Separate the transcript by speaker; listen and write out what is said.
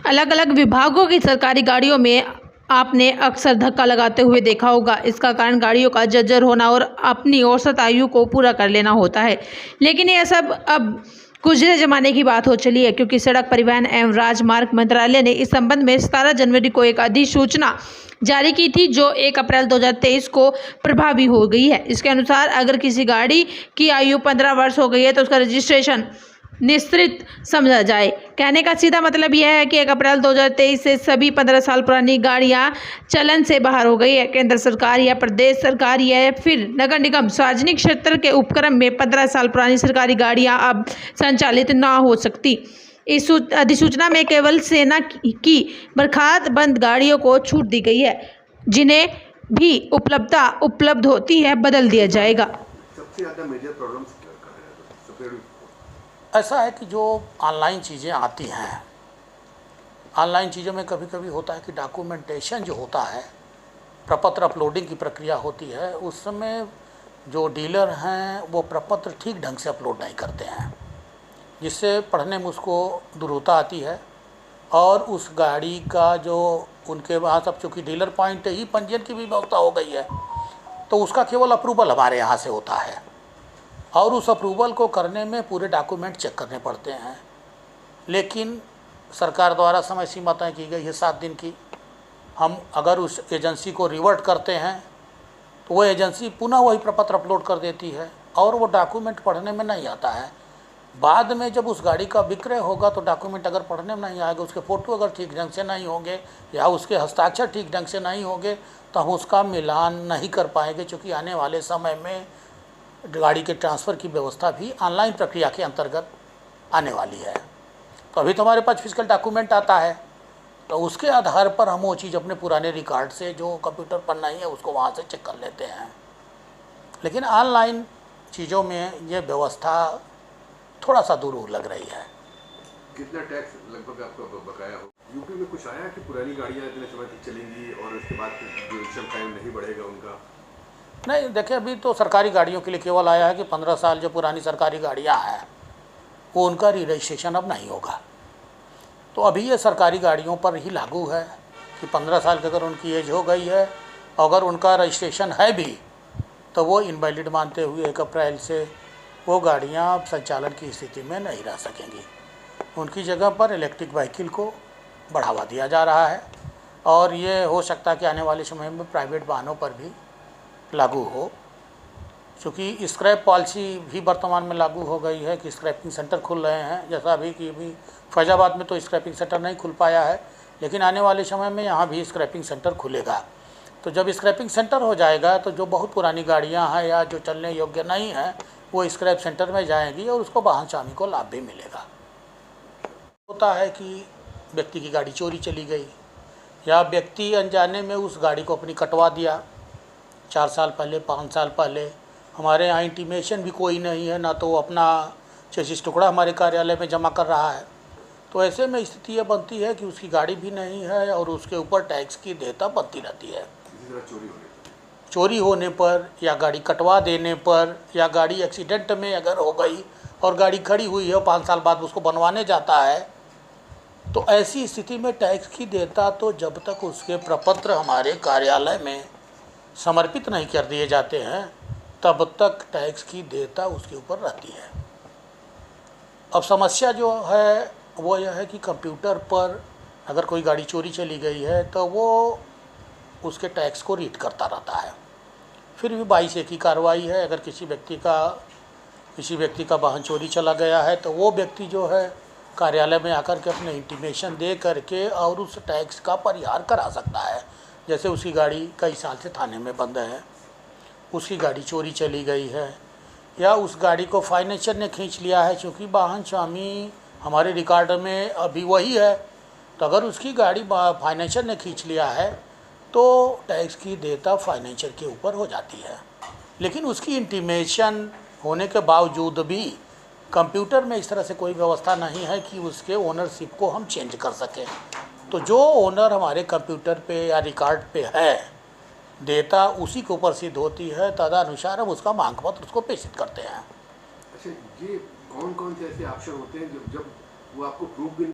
Speaker 1: अलग अलग विभागों की सरकारी गाड़ियों में आपने अक्सर धक्का लगाते हुए देखा होगा। इसका कारण गाड़ियों का जर्जर होना और अपनी औसत आयु को पूरा कर लेना होता है। लेकिन यह सब अब गुजरे जमाने की बात हो चली है, क्योंकि सड़क परिवहन एवं राजमार्ग मंत्रालय ने इस संबंध में 17 जनवरी को एक अधिसूचना जारी की थी, जो 1 अप्रैल 2023 को प्रभावी हो गई है। इसके अनुसार अगर किसी गाड़ी की आयु 15 वर्ष हो गई है तो उसका रजिस्ट्रेशन निश्चित समझा जाए। कहने का सीधा मतलब यह है कि 1 अप्रैल 2023 से सभी 15 साल पुरानी गाड़ियां चलन से बाहर हो गई है। केंद्र सरकार या प्रदेश सरकार या फिर नगर निगम सार्वजनिक क्षेत्र के उपक्रम में 15 साल पुरानी सरकारी गाड़ियां अब संचालित ना हो सकती। इस अधिसूचना में केवल सेना की बर्खास्त गाड़ियों को छूट दी गई है, जिन्हें भी उपलब्ध होती है बदल दिया जाएगा।
Speaker 2: सबसे ज़्यादा मेजर प्रॉब्लम्स
Speaker 3: ऐसा है कि जो ऑनलाइन चीज़ें आती हैं, ऑनलाइन चीज़ों में कभी कभी होता है कि डॉक्यूमेंटेशन जो होता है, प्रपत्र अपलोडिंग की प्रक्रिया होती है, उस समय जो डीलर हैं वो प्रपत्र ठीक ढंग से अपलोड नहीं करते हैं, जिससे पढ़ने में उसको दुर्गुता आती है। और उस गाड़ी का जो उनके वहाँ सब, चूँकि डीलर पॉइंट ही पंजीयन की भी व्यवस्था हो गई है, तो उसका केवल अप्रूवल हमारे यहाँ से होता है और उस अप्रूवल को करने में पूरे डॉक्यूमेंट चेक करने पड़ते हैं। लेकिन सरकार द्वारा समय सीमा तय की गई है 7 दिन की। हम अगर उस एजेंसी को रिवर्ट करते हैं तो वो एजेंसी पुनः वही प्रपत्र अपलोड कर देती है और वो डॉक्यूमेंट पढ़ने में नहीं आता है। बाद में जब उस गाड़ी का विक्रय होगा तो डॉक्यूमेंट अगर पढ़ने में नहीं आएगा, उसके फ़ोटो अगर ठीक ढंग से नहीं होंगे या उसके हस्ताक्षर ठीक ढंग से नहीं होंगे, तो हम उसका मिलान नहीं कर पाएंगे, क्योंकि आने वाले समय में गाड़ी के ट्रांसफ़र की व्यवस्था भी ऑनलाइन प्रक्रिया के अंतर्गत आने वाली है। तो अभी तो हमारे पास फिजिकल डॉक्यूमेंट आता है, तो उसके आधार पर हम वो चीज़ अपने पुराने रिकॉर्ड से जो कंप्यूटर पर नहीं है उसको वहाँ से चेक कर लेते हैं। लेकिन ऑनलाइन चीज़ों में ये व्यवस्था थोड़ा सा दूर लग रही है।
Speaker 2: कितना टैक्स लगभग आपको बकाया हो? यूपी में कुछ आया कि पुरानी गाड़ियाँ इतने समय तक चलेंगी और उसके बाद ड्यूरेशन टाइम नहीं बढ़ेगा उनका?
Speaker 3: नहीं, देखिए, अभी तो सरकारी गाड़ियों के लिए केवल आया है कि 15 साल जो पुरानी सरकारी गाड़ियां हैं वो उनका रजिस्ट्रेशन अब नहीं होगा। तो अभी ये सरकारी गाड़ियों पर ही लागू है कि 15 साल की अगर उनकी एज हो गई है, अगर उनका रजिस्ट्रेशन है भी, तो वो इनवैलिड मानते हुए 1 अप्रैल से वो गाड़ियाँ संचालन की स्थिति में नहीं रह सकेंगी। उनकी जगह पर इलेक्ट्रिक व्हीकल को बढ़ावा दिया जा रहा है और ये हो सकता है कि आने वाले समय में प्राइवेट वाहनों पर भी लागू हो। चूँकि स्क्रैप पॉलिसी भी वर्तमान में लागू हो गई है कि स्क्रैपिंग सेंटर खुल रहे हैं, जैसा अभी कि अभी फैजाबाद में तो स्क्रैपिंग सेंटर नहीं खुल पाया है, लेकिन आने वाले समय में यहाँ भी स्क्रैपिंग सेंटर खुलेगा। तो जब स्क्रैपिंग सेंटर हो जाएगा तो जो बहुत पुरानी गाड़ियाँ हैं या जो चलने योग्य नहीं हैं वो स्क्रैप सेंटर में जाएंगी और उसको वाहन स्वामी को लाभ भी मिलेगा। होता है कि व्यक्ति की गाड़ी चोरी चली गई या व्यक्ति अनजाने में उस गाड़ी को अपनी कटवा दिया 4 साल पहले, 5 साल पहले, हमारे यहाँ इंटीमेशन भी कोई नहीं है, ना तो वो अपना चेसिस टुकड़ा हमारे कार्यालय में जमा कर रहा है। तो ऐसे में स्थिति यह बनती है कि उसकी गाड़ी भी नहीं है और उसके ऊपर टैक्स की देयता बनती रहती है। चोरी होने पर या गाड़ी कटवा देने पर या गाड़ी एक्सीडेंट में अगर हो गई और गाड़ी खड़ी हुई है 5 साल बाद उसको बनवाने जाता है, तो ऐसी स्थिति में टैक्स की देयता तो जब तक उसके प्रपत्र हमारे कार्यालय में समर्पित नहीं कर दिए जाते हैं तब तक टैक्स की देयता उसके ऊपर रहती है। अब समस्या जो है वो यह है कि कंप्यूटर पर अगर कोई गाड़ी चोरी चली गई है तो वो उसके टैक्स को रीड करता रहता है। फिर भी 22A की कार्रवाई है। अगर किसी व्यक्ति का वाहन चोरी चला गया है तो वो व्यक्ति जो है कार्यालय में आकर के अपने इंटीमेशन दे करके और उस टैक्स का परिहार करा सकता है। जैसे उसकी गाड़ी कई साल से थाने में बंद है, उसकी गाड़ी चोरी चली गई है या उस गाड़ी को फाइनेंसर ने खींच लिया है, क्योंकि वाहन स्वामी हमारे रिकॉर्ड में अभी वही है, तो अगर उसकी गाड़ी फाइनेंसर ने खींच लिया है तो टैक्स की देयता फाइनेंसर के ऊपर हो जाती है। लेकिन उसकी इंटीमेशन होने के बावजूद भी कंप्यूटर में इस तरह से कोई व्यवस्था नहीं है कि उसके ओनरशिप को हम चेंज कर सकें। तो जो ओनर हमारे कंप्यूटर पे या रिकॉर्ड पे है, देयता उसी के ऊपर सिद्ध होती है, तदनुसार हम उसका मांग पत्र उसको प्रेषित करते हैं।
Speaker 2: अच्छा, ये कौन कौन से ऐसे ऑप्शन होते हैं जब वो आपको प्रूफ भी